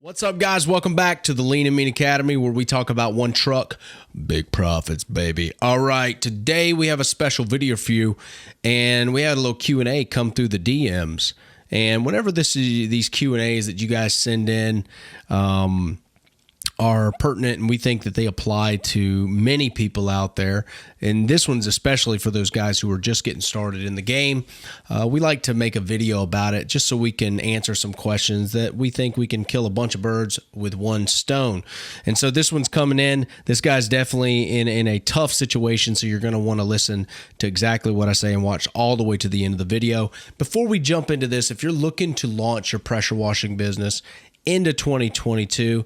What's up, guys? Welcome back to the Lean and Mean Academy, where we talk about one truck, big profits, baby. All right, today we have a special video for you, and we had a little Q&A come through the DMs. And whenever these Q&As that you guys send in are pertinent, and we think that they apply to many people out there, and this one's especially for those guys who are just getting started in the game, we like to make a video about it just so we can answer some questions that we think we can kill a bunch of birds with one stone. And so this one's coming in. This guy's definitely in a tough situation, so you're going to want to listen to exactly what I say and watch all the way to the end of the video. Before we jump into this, if you're looking to launch your pressure washing business into 2022,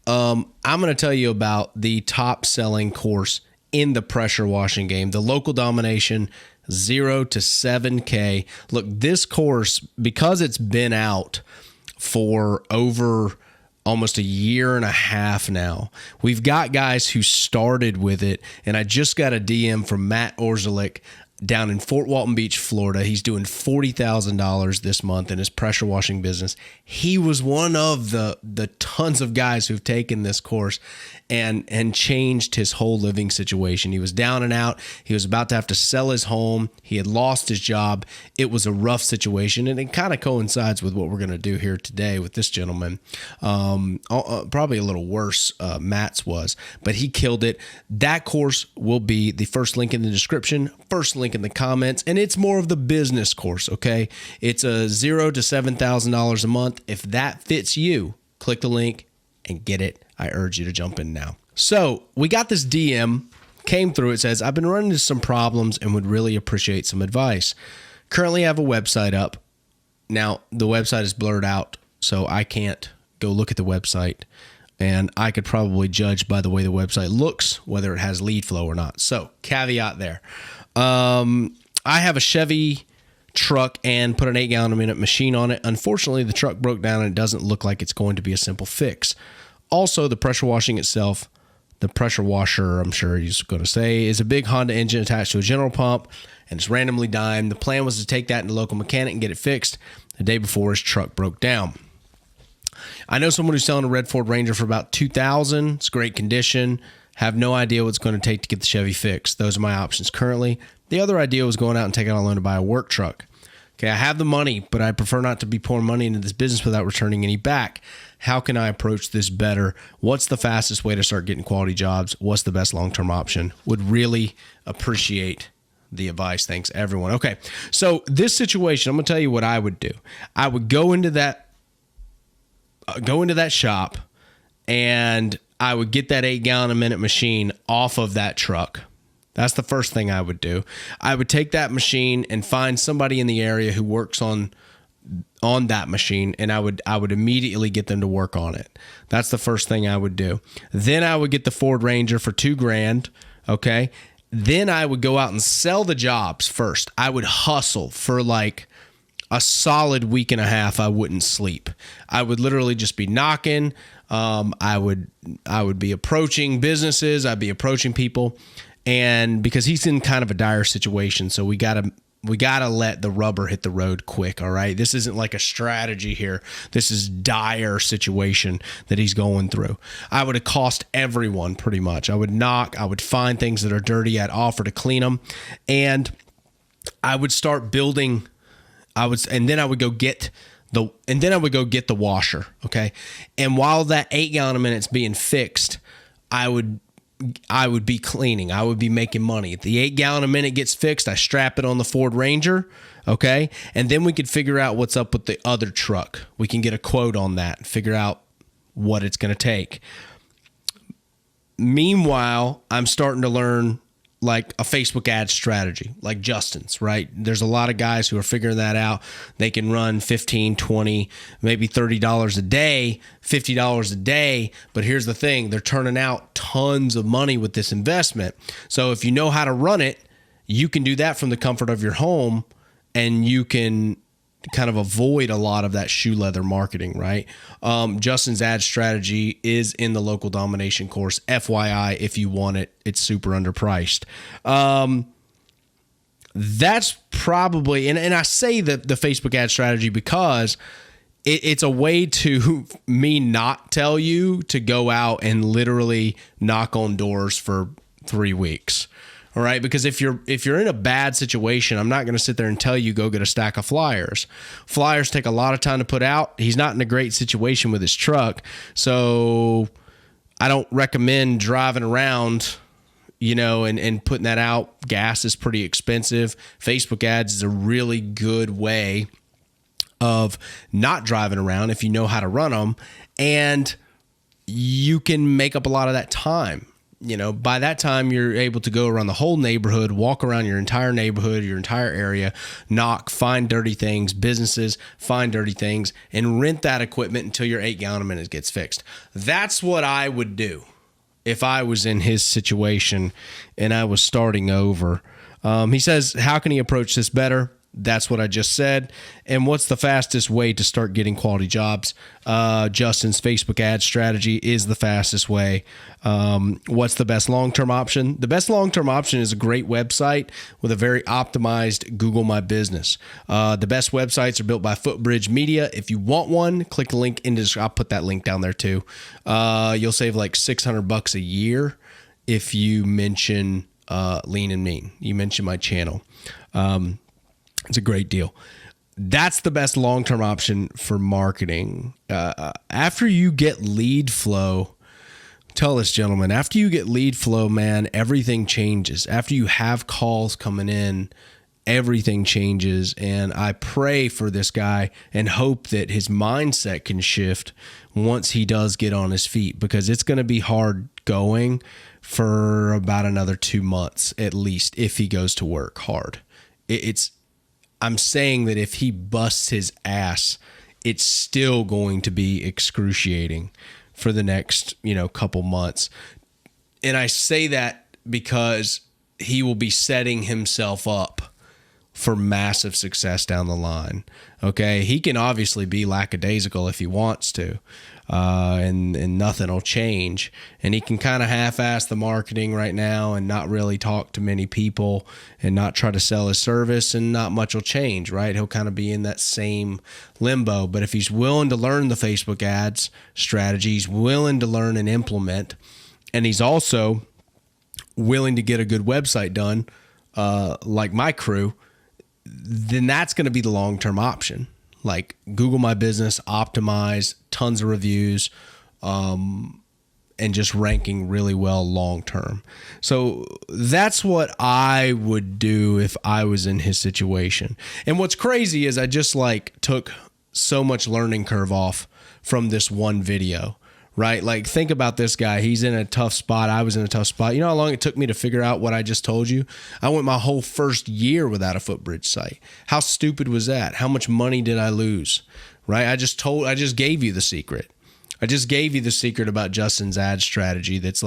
I'm going to tell you about the top selling course in the pressure washing game, the Local Domination 0 to 7K. Look, this course, because it's been out for over almost a year and a half now, we've got guys who started with it, and I just got a DM from Matt Orzelik down in Fort Walton Beach, Florida. He's doing $40,000 this month in his pressure washing business. He was one of the tons of guys who've taken this course and changed his whole living situation. He was down and out. He was about to have to sell his home. He had lost his job. It was a rough situation, and it kind of coincides with what we're going to do here today with this gentleman. Probably a little worse, Matt's was, but he killed it. That course will be the first link in the description, first link in the comments, and it's more of the business course, okay? It's a $0 to $7,000 a month. If that fits you, click the link and get it. I urge you to jump in now. So we got this DM, came through. It says, I've been running into some problems and would really appreciate some advice. Currently I have a website up. Now the website is blurred out, so I can't go look at the website, and I could probably judge by the way the website looks whether it has lead flow or not. So caveat there. I have a Chevy truck and put an 8-gallon-a-minute machine on it. Unfortunately, the truck broke down and it doesn't look like it's going to be a simple fix. Also, the pressure washing itself, the pressure washer, I'm sure he's going to say, is a big Honda engine attached to a general pump, and it's randomly dimed. The plan was to take that to the local mechanic and get it fixed the day before his truck broke down. I know someone who's selling a red Ford Ranger for about $2,000. It's great condition. Have no idea what it's going to take to get the Chevy fixed. Those are my options currently. The other idea was going out and taking out a loan to buy a work truck. Okay, I have the money, but I prefer not to be pouring money into this business without returning any back. How can I approach this better? What's the fastest way to start getting quality jobs? What's the best long-term option? Would really appreciate the advice. Thanks, everyone. Okay, so this situation, I'm going to tell you what I would do. I would go into that shop, and I would get that 8-gallon-a-minute machine off of that truck. That's the first thing I would do. I would take that machine and find somebody in the area who works on that machine, and I would immediately get them to work on it. That's the first thing I would do. Then I would get the Ford Ranger for $2,000, okay? Then I would go out and sell the jobs first. I would hustle for like a solid week and a half. I wouldn't sleep. I would literally just be knocking. I would be approaching businesses. I'd be approaching people. And because he's in kind of a dire situation, so we gotta let the rubber hit the road quick. All right, this isn't like a strategy here. This is dire situation that he's going through. I would accost everyone pretty much. I would knock. I would find things that are dirty. I'd offer to clean them, and I would start building. And then I would go get the washer. Okay, and while that 8-gallon-a-minute's being fixed, I would be cleaning. I would be making money. If the 8-gallon-a-minute gets fixed, I strap it on the Ford Ranger, okay? And then we could figure out what's up with the other truck. We can get a quote on that and figure out what it's going to take. Meanwhile, I'm starting to learn like a Facebook ad strategy, like Justin's, right? There's a lot of guys who are figuring that out. They can run $15, $20, maybe $30 a day, $50 a day. But here's the thing, they're turning out tons of money with this investment. So if you know how to run it, you can do that from the comfort of your home, and you can kind of avoid a lot of that shoe leather marketing, right? Justin's ad strategy is in the Local Domination course. FYI, if you want it, it's super underpriced. That's probably, and I say the Facebook ad strategy because it's a way to me not tell you to go out and literally knock on doors for 3 weeks. All right, because if you're in a bad situation, I'm not going to sit there and tell you go get a stack of flyers. Flyers take a lot of time to put out. He's not in a great situation with his truck, so I don't recommend driving around, and putting that out. Gas is pretty expensive. Facebook ads is a really good way of not driving around if you know how to run them, and you can make up a lot of that time. By that time, you're able to go around the whole neighborhood, walk around your entire neighborhood, your entire area, knock, find dirty things, businesses, find dirty things, and rent that equipment until your 8-gallon a minute gets fixed. That's what I would do if I was in his situation and I was starting over. He says, how can he approach this better? That's what I just said. And what's the fastest way to start getting quality jobs? Justin's Facebook ad strategy is the fastest way. What's the best long-term option? The best long-term option is a great website with a very optimized Google My Business. The best websites are built by Footbridge Media. If you want one, click the link in the description. I'll put that link down there too. You'll save like $600 a year if you mention Lean and Mean. You mention my channel. It's a great deal. That's the best long-term option for marketing. After you get lead flow, tell this gentleman, after you get lead flow, man, everything changes. After you have calls coming in, everything changes. And I pray for this guy and hope that his mindset can shift once he does get on his feet, because it's going to be hard going for about another 2 months at least if he goes to work hard. I'm saying that if he busts his ass, it's still going to be excruciating for the next, couple months. And I say that because he will be setting himself up for massive success down the line. Okay. He can obviously be lackadaisical if he wants to, and nothing will change. And he can kind of half-ass the marketing right now and not really talk to many people and not try to sell his service, and not much will change, right? He'll kind of be in that same limbo. But if he's willing to learn the Facebook ads strategies, willing to learn and implement, and he's also willing to get a good website done, like my crew, then that's going to be the long-term option. Like Google My Business, optimize, tons of reviews, and just ranking really well long-term. So that's what I would do if I was in his situation. And what's crazy is I just took so much learning curve off from this one video. Right? Like, think about this guy. He's in a tough spot. I was in a tough spot. You know how long it took me to figure out what I just told you? I went my whole first year without a Footbridge site. How stupid was that? How much money did I lose? Right? I just gave you the secret. I just gave you the secret about Justin's ad strategy that's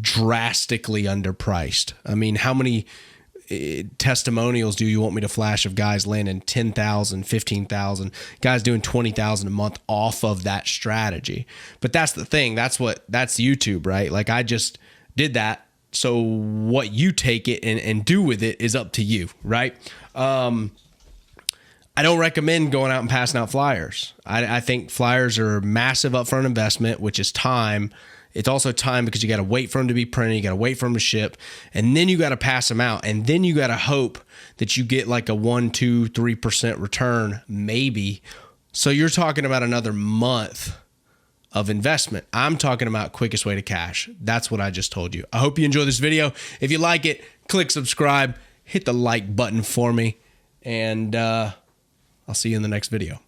drastically underpriced. I mean, how many testimonials do you want me to flash of guys landing 10,000, 15,000, guys doing 20,000 a month off of that strategy? But that's the thing. That's YouTube, right? Like, I just did that. So what you take it and do with it is up to you, right? I don't recommend going out and passing out flyers. I think flyers are a massive upfront investment, which is time. It's also time because you got to wait for them to be printed. You got to wait for them to ship, and then you got to pass them out. And then you got to hope that you get like a 1%, 2%, 3% return, maybe. So you're talking about another month of investment. I'm talking about quickest way to cash. That's what I just told you. I hope you enjoy this video. If you like it, click subscribe, hit the like button for me, and I'll see you in the next video.